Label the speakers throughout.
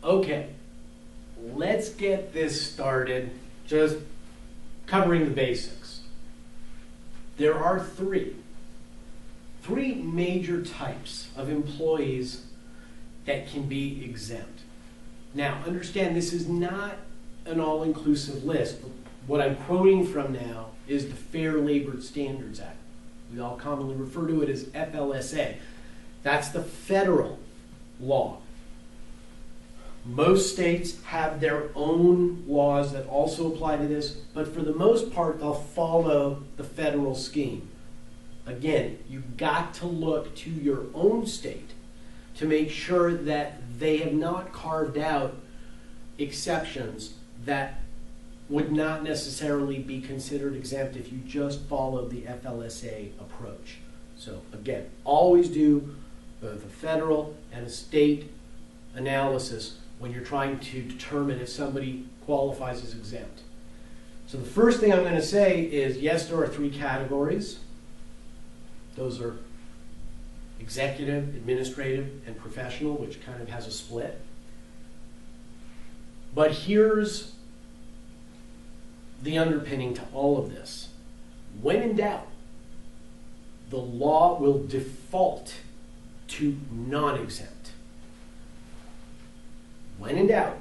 Speaker 1: Okay, let's get this started, just covering the basics. There are three major types of employees that can be exempt. Now, understand this is not an all-inclusive list. What I'm quoting from now is the Fair Labor Standards Act. We all commonly refer to it as FLSA. That's the federal law. Most states have their own laws that also apply to this, but for the most part, they'll follow the federal scheme. Again, you've got to look to your own state to make sure that they have not carved out exceptions that would not necessarily be considered exempt if you just followed the FLSA approach. So again, always do both a federal and a state analysis when you're trying to determine if somebody qualifies as exempt. So the first thing I'm going to say is, yes, there are three categories. Those are executive, administrative, and professional, which kind of has a split. But here's the underpinning to all of this. When in doubt, the law will default to non-exempt. When in doubt,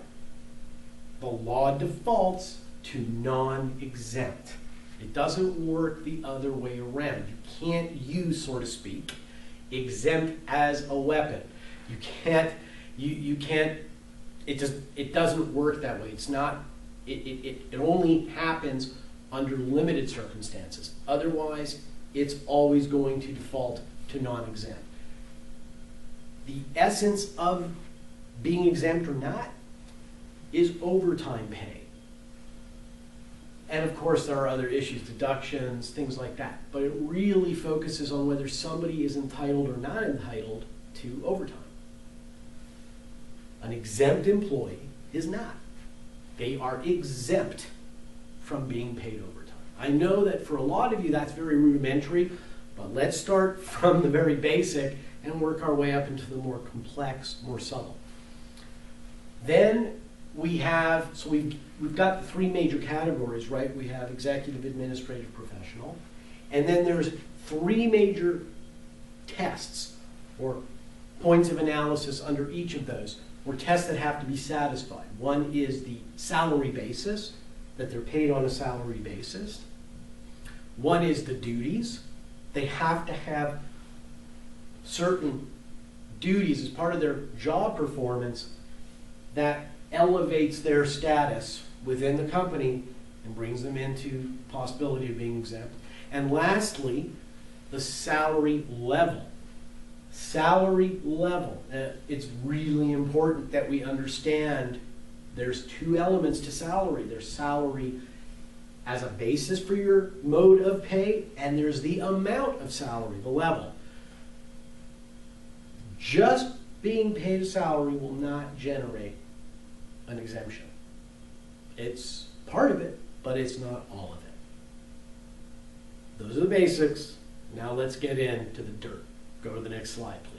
Speaker 1: the law defaults to non-exempt. It doesn't work the other way around. You can't use, so to speak, exempt as a weapon. You can't, it doesn't work that way. It's not, it only happens under limited circumstances. Otherwise, it's always going to default to non-exempt. The essence of being exempt or not is overtime pay. And of course, there are other issues, deductions, things like that. But it really focuses on whether somebody is entitled or not entitled to overtime. An exempt employee is not. They are exempt from being paid overtime. I know that for a lot of you that's very rudimentary, but let's start from the very basic and work our way up into the more complex, more subtle. Then we have, so we've got the three major categories, right? We have executive, administrative, professional. And then there's three major tests or points of analysis under each of those, or tests that have to be satisfied. One is the salary basis, that they're paid on a salary basis. One is the duties. They have to have certain duties as part of their job performance that elevates their status within the company and brings them into possibility of being exempt. And lastly, the salary level. Salary level. It's really important that we understand there's two elements to salary. There's salary as a basis for your mode of pay, and there's the amount of salary, the level. Just being paid a salary will not generate an exemption. It's part of it, but it's not all of it. Those are the basics. Now let's get into the dirt. Go to the next slide, please.